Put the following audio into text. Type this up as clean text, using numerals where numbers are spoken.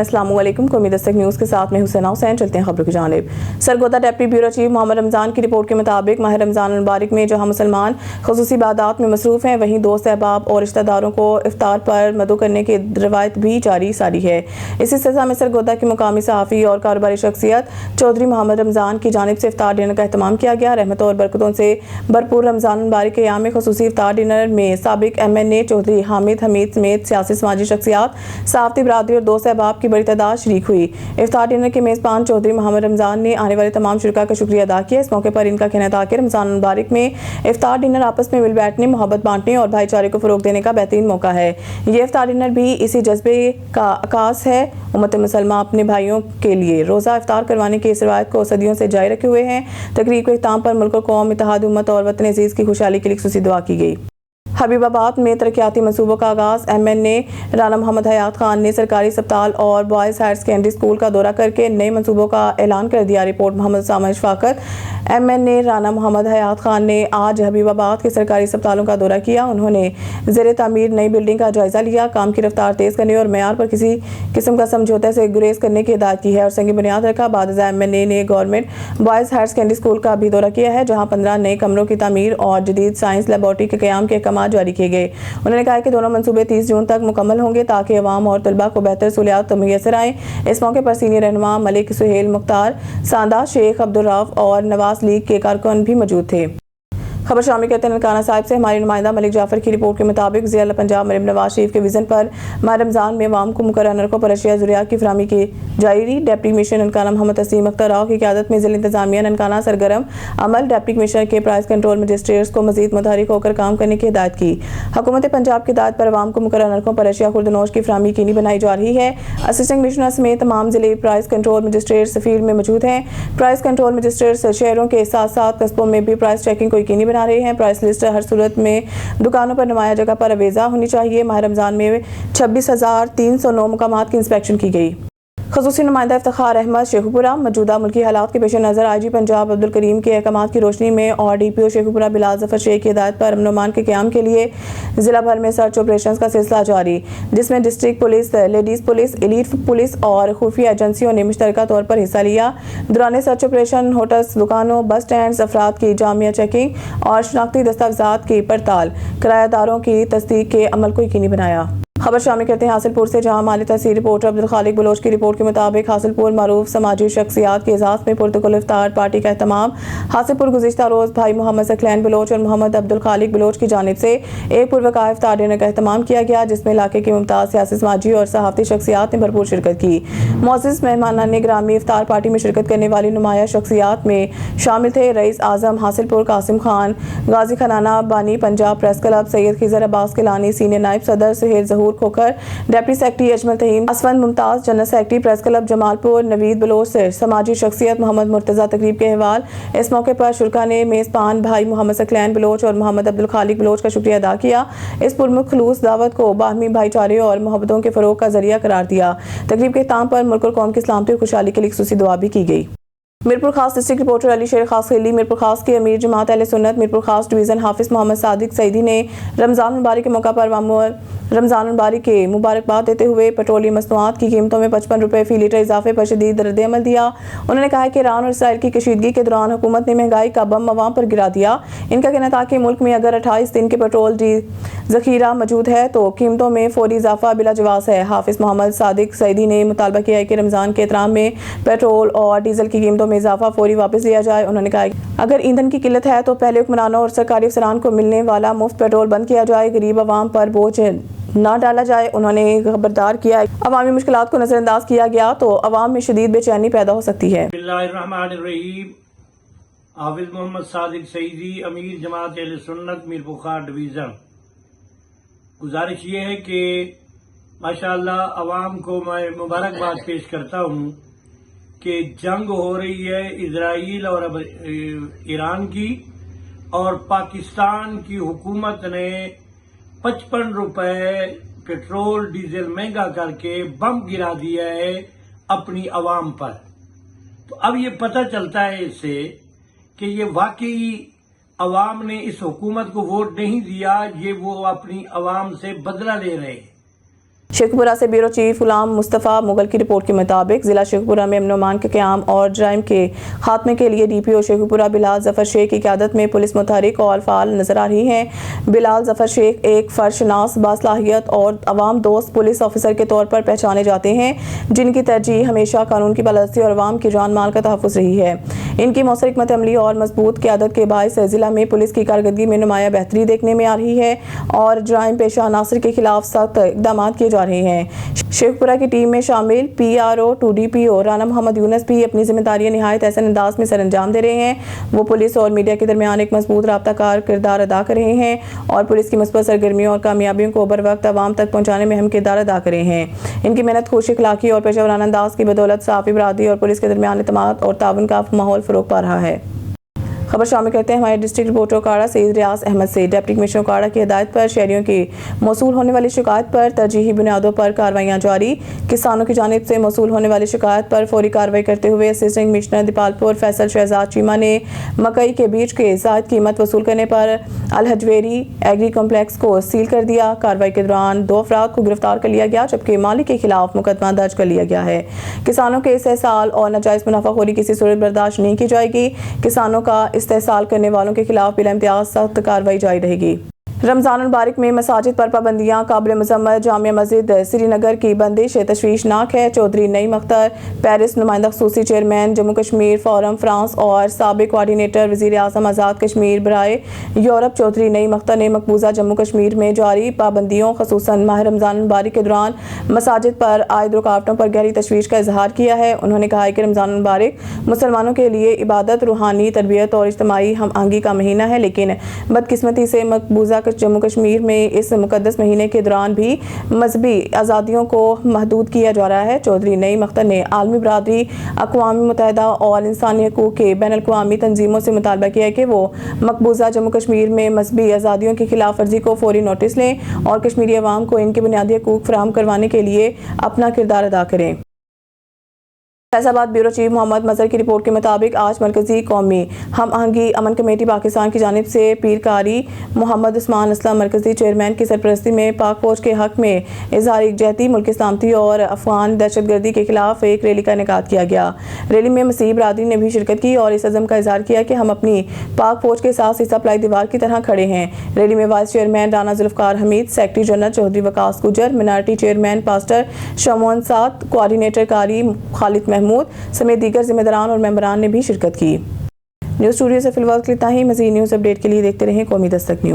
अस्सलामुअलैकुम। कौमी दस्तक न्यूज़ के साथ में हुसैन हुसैन। चलते हैं खबरों की जानिब। Sargodha deputy bureau chief Mohammad Ramzan की रिपोर्ट के मुताबिक माह रमज़ान मुबारक में जहां मुसलमान खुसूसी इबादत में मसरूफ़ हैं, वहीं दोस्त अहबाब और रिश्तेदारों को इफ्तार पर मदु करने की रवायत भी जारी सारी है। इसी सिलसिले में सरगोदा की मुकामी सहाफ़ी और कारोबारी शख्सियत चौधरी मोहम्मद रमज़ान की जानिब से इफ्तार डिनर का एहतमाम किया गया। रहमतों और बरकतों से भरपूर रमज़ान मुबारक के याम में खुसूसी इफ्तार डिनर में साबिक MNA चौधरी हामिद हमीद समेत सियासी समाजी शख्सियात, सहाफ़ती बरादरी और दोस्त अहबाब की बड़ी तादाद शरीक हुई। इफ्तार डिनर के मेज़बान चौधरी मोहम्मद रमज़ान ने आने वाले तमाम शुरका का शुक्रिया अदा किया। इस मौके पर इनका कहना था कि रमज़ान मुबारक में इफ्तार डिनर आपस में मिल बैठने, मोहब्बत बांटने और भाईचारे को फ़रोग़ देने का बेहतरीन मौका है। ये इफ्तार डिनर भी इसी जज्बे का अक्कास है। उम्मत मुसलमान अपने भाइयों के लिए रोज़ा इफ्तार करवाने की इस रवायत को सदियों से जारी रखे हुए हैं। तकरीब के इख्तिताम पर मुल्क और कौम, इत्तेहाद उम्मत और वतन अज़ीज़ की खुशहाली के लिए खुसूसी दुआ की गई। हबीबाबाद में तरक्याती मनसूबों का आगाज़। MNA राना मोहम्मद हयात खान ने सरकारी अस्पताल और बॉयज़ हायर सेकेंडरी स्कूल का दौरा करके नए मनसूबों का ऐलान कर दिया। रिपोर्ट मोहम्मद सामा शफाकत। MNA राना मोहम्मद हयात खान ने आज हबीबाबाद के सरकारी अस्पतालों का दौरा किया। उन्होंने ज़ेर तामीर नई बिल्डिंग का जायज़ा लिया। काम की रफ्तार तेज़ करने और मेयार पर किसी किस्म का समझौते से गुरेज करने की हिदायत की है और संगी बुनियाद रखा। बाद MNA ने government boys higher secondary school का भी दौरा किया है, जहाँ 15 नए कमरों की तामीर और जदीद साइंस लेबॉर्ट्री के क़याम के अहकाम जारी किए गए। उन्होंने कहा कि दोनों मंसूबे 30 जून तक मुकम्मल होंगे ताकि अवाम और तलबा को बेहतर सहूलियात मुयसर आएँ। इस मौके पर सीनियर रहनुमा मलिक सुहेल मुख्तार, सादा शेख अब्दुल रऊफ और नवाज लीग के कारकुन भी मौजूद थे। खबर शामिल करते हैं ननकाना साहिब से। हमारी नुमाइंदा मलिक जाफर की रिपोर्ट के मुताबिक वज़ीर पंजाब मरीम नवाज शरीफ के विज़न पर माह रमज़ान में अवाम को मुकर्रर नरकों पर अशिया ज़रूरियात की फराहमी की जारी। डिप्टी कमिश्नर ननकाना मोहम्मद तस्लीम अख्तर राव की क़यादत में ज़िला इंतज़ामिया ननकाना सरगर्म अमल डिप्टी कमिश्नर के प्राइस कंट्रोल मजिस्ट्रेट्स को मज़ीद मुतहरिक होकर काम करने की हिदायत की। हुकूमत पंजाब की हिदायत पर अवाम को मुकर्रर नरकों पर अशिया खुर्दनोश की फराहमी यकीनी बनाई जा रही है। असिस्टेंट कमिश्नर समेत तमाम ज़िले प्राइस कंट्रोल मजिस्ट्रेट्स फील्ड में मौजूद हैं। प्राइस कंट्रोल मजिस्ट्रेट्स शहरों के साथ साथ कस्बों में भी प्राइस चेकिंग को यकीनी बना रहे हैं। प्राइस लिस्ट हर सूरत में दुकानों पर नुमाया जगह पर अवेजा होनी चाहिए। माह रमज़ान में 26,309 मुकामात की इंस्पेक्शन की गई। ख़ुसूसी नुमाइंदा इफ्तिखार अहमद शेखुपुरा। मौजूदा मुल्की हालात के पेश नज़र IG पंजाब अब्दुल करीम के अहकाम की रोशनी में और DPO शेखुपुरा बिलाल ज़फ़र शेख की हिदायत पर अमन अमान के क़याम के लिए ज़िला भर में सर्च ऑपरेशन का सिलसिला जारी, जिसमें district police, ladies police, elite police और खुफिया एजेंसियों ने मुश्तरका तौर पर हिस्सा लिया। दौरान सर्च ऑपरेशन होटल्स, दुकानों, बस स्टैंड, अफराद की जामिया चेकिंग और शनाख्ती दस्तावेज़ात की पड़ताल, किरायादारों की तस्दीक के अमल को यकीनी बनाया। खबर शामिल करते हैं हासिलपुर से, जहां माली तहसील रिपोर्टर अब्दुल खालिक बलोच की रिपोर्ट के मुताबिक हासिलपुर मारूफ समाजी शख्सियात के एजाज़ में पुरतकुल इफ्तार पार्टी का एहतमाम। हासिलपुर गुज़िश्ता रोज़ भाई मोहम्मद सकलैन बलोच और मोहम्मद अब्दुल खालिक बलोच की जानिब से एक पुरवका इफ्तार डिनर का एहतमाम किया गया, जिसमें इलाके की मुमताज़ सियासी समाजी और सहाफ़ती शख्सियात ने भरपूर शिरकत की। मोअज़्ज़िज़ मेहमानान ग्रामी इफ्तार पार्टी में शिरकत करने वाली नुमाया शख्सियात में शामिल थे रईस आज़म हासिलपुर कासिम खान, गाजी खनाना बानी Punjab press club, Syed Khizar Abbas Kilani, senior नायब सदर Suhail Zahoor Khokhar, deputy secretary Ajmal Tahim, Asfand Mumtaz, general secretary press club Jamalpur Naveed Baloch से समाजी शख्सियत मोहम्मद मुर्तज़ा तकरीब के अहवाल। इस मौके पर शुरका ने मेज़बान भाई मोहम्मद सकलैन बलोच और मोहम्मद अब्दुल खालिक बलोच का शुक्रिया अदा किया। इस पुरखलूस दावत को बाहमी भाईचारे और मोहब्बतों के फ़रोग़ का ज़रिया करार दिया। तकरीब के इख्तिताम पर मुल्क और कौम की सलामती और खुशहाली के लिए खुसूसी दुआ भी की गई। मीरपुर खास डिस्ट्रिक्ट रिपोर्टर अली शेर खास खिली। मीरपुर खास के अमीर जमात अहले सुन्नत मीरपुर खास डिवीज़न हाफिज़ मोहम्मद सादिक सईदी ने रमज़ान मुबारक के मौका पर रमज़ान मुबारक के मुबारकबाद देते हुए पेट्रोलियम मसनूआत की कीमतों में 55 रुपये फ़ी लीटर इजाफे पर शदीद रद्द-ए-अमल दिया। उन्होंने कहा कि ईरान और इसराइल की कशीदगी के दौरान हुकूमत ने महंगाई का बम अवाम पर गिरा दिया। इनका कहना था कि मुल्क में अगर 28 दिन के पेट्रोल ज़ख़ीरा मौजूद है तो कीमतों में फौरी इजाफा बिला जवाज़ है। हाफिज़ मोहम्मद सादिक सईदी ने मुतालबा किया है कि रमज़ान के एहतराम में पेट्रोल और डीजल की कीमतों में इजाफा फौरी वापस लिया जाए। उन्होंने कहा अगर ईंधन की किल्लत है तो पहले हुक्मरानों और सरकारी अफसरान को मिलने वाला मुफ्त पेट्रोल बंद किया जाए, गरीब अवाम पर बोझ ना डाला जाए। उन्होंने खबरदार किया अवामी मुश्किलात को नज़रअंदाज किया गया तो अवाम में शदीद बेचैनी पैदा हो सकती है। हाफिज मोहम्मद सादिक सईदी, अमीर जमात अहले सुन्नत मीरपुर खास डिवीज़न। गुजारिश ये है कि माशाअल्लाह अवाम को मैं मुबारकबाद पेश करता हूँ कि जंग हो रही है इजराइल और अब ईरान की, और पाकिस्तान की हुकूमत ने 55 रुपए पेट्रोल डीजल महंगा करके बम गिरा दिया है अपनी अवाम पर। तो अब ये पता चलता है इससे कि ये वाकई अवाम ने इस हुकूमत को वोट नहीं दिया, ये वो अपनी अवाम से बदला ले रहे हैं। शेखपुरा से ब्यूरो चीफ गुलाम मुस्तफ़ा मुगल की रिपोर्ट के मुताबिक जिला शेखपुरा में अमन अमान के क़याम और जराइम के खात्मे के लिए DPO शेखपुरा बिलाल जफर शेख की क़यादत में पुलिस मुतहरिक और फ़ाल नजर आ रही है। बिलाल जफर शेख एक फर्शनास बासलाहियत और अवाम दोस्त पुलिस ऑफिसर के तौर पर पहचाने जाते हैं, जिनकी तरजीह हमेशा कानून की बालादस्ती और अवाम की जान माल का तहफ़्फ़ुज़ रही है। इनकी मौसर हिकमत अमली और मजबूत क़यादत के बायस जिला में पुलिस की कारकर्दगी में नुमाया बेहतरी देखने में आ रही है और जराइम पेशा अनासर के खिलाफ सख्त इक़दाम किए जा रहे हैं। शेखपुरा की टीम में शामिल PRO 2 DPO राना मोहम्मद यूनस भी अपनी जिम्मेदारियां निहायत ऐसे अंदाज में सर अंजाम दे रहे हैं। वो पुलिस और मीडिया के दरमियान एक मजबूत राब्ताकार किरदार अदा कर रहे हैं और पुलिस की मुस्बत सरगर्मियों और कामयाबियों को बर वक्त आवाम तक पहुँचाने में अहम किरदार अदा कर रहे हैं। इनकी मेहनत, खुश अखलाकी और पेशेवराना अंदाज की बदौलत साफ़ी बरादरी और पुलिस के दरमियान एतमाद और ताउन का माहौल फ़रोग़ पा रहा है। खबर शामिल करते हैं हमारे डिस्ट्रिक्ट रिपोर्टर काड़ा सईद रियाज अहमद से। डिप्टी कमिश्नर काड़ा की हिदायत पर शहरियों की मौसूल होने वाली शिकायत पर तरजीही बुनियादों पर कार्रवाइयाँ जारी। किसानों की जानिब से मौसूल होने वाली शिकायत पर फौरी कार्रवाई करते हुए असिस्टेंट कमिश्नर दीपालपुर फैसल शहजाद चीमा ने मकई के बीज के ज़ायद कीमत वसूल करने पर अलहजवेरी एग्री कम्प्लेक्स को सील कर दिया। कार्रवाई के दौरान 2 अफराद को गिरफ्तार कर लिया गया, जबकि मालिक के खिलाफ मुकदमा दर्ज कर लिया गया है। किसानों के इस्तेहसाल और नाजायज़ मुनाफाखोरी किसी सूरत बर्दाश्त नहीं की जाएगी। किसानों का इस्तेहसाल करने वालों के खिलाफ बिला इम्तियाज सख्त कार्रवाई जारी रहेगी। रमज़ान मुबारक में मसाजिद पर पाबंदियाँ काबिल मज़म्मत। जामिया मस्जिद श्रीनगर की बंदिश तशवीशनाक है। चौधरी नईम अख्तर पेरिस नुमाइंदा ख़ुसूसी chairman Jammu Kashmir forum France और साबिक़ कोऑर्डिनेटर वज़ीर आज़म आज़ाद कश्मीर बराए यूरोप चौधरी नईम अख्तर ने मकबूजा जम्मू कश्मीर में जारी पाबंदियों ख़ुसूसन माह रमज़ान मुबारक के दौरान मसाजिद पर आयद रुकावटों पर गहरी तशवीश का इजहार किया है। उन्होंने कहा है कि रमज़ान मुबारक मुसलमानों के लिए इबादत, रूहानी तरबियत और इज्तिमाई हम आहंगी का महीना है, लेकिन बदकिस्मती से मकबूजा जम्मू कश्मीर में इस मुकद्दस महीने के दौरान भी मजहबी आज़ादियों को महदूद किया जा रहा है। चौधरी नईम अख्तर ने आलमी बरादरी, अक़वाम मुत्तहिदा और इंसानी हकूक़ के बैनुल-अक़वामी तंजीमों से मुतालबा किया है कि वो मकबूजा जम्मू कश्मीर में मजहबी आज़ादियों की खिलाफ वर्जी को फौरी नोटिस लें और कश्मीरी अवाम को इनके बुनियादी हकूक़ फराहम करवाने के लिए अपना किरदार अदा करें। फैसलाबाद ब्यूरो चीफ मोहम्मद मजहर की रिपोर्ट के मुताबिक आज मरकजी कौमी हम आहंगी अमन कमेटी पाकिस्तान की जानिब से पीरकारी मोहम्मद उस्मान असलम मरकजी चेयरमैन की सरपरस्ती में पाक फौज के हक में इजहार यकजहती, मुल्की सलामती और अफगान दहशतगर्दी के खिलाफ एक रैली का इनेकाद किया गया। रैली में मसीह बरादरी ने भी शिरकत की और इस अज़म का इजहार किया कि हम अपनी पाक फौज के साथ सीसा पलाई दीवार की तरह खड़े हैं। रैली में vice chairman Rana Zulfiqar Hameed, secretary general Chaudhry Waqas Gujjar, minority chairman pastor Shamoon Saad, coordinator Qari Khalid Mahmood समेत दीगर जिम्मेदारान और मेंबरान ने भी शिरकत की। न्यूज़ स्टूडियो से फिलहाल इतना ही। मज़ीद न्यूज़ अपडेट के लिए देखते रहें कौमी दस्तक न्यूज़।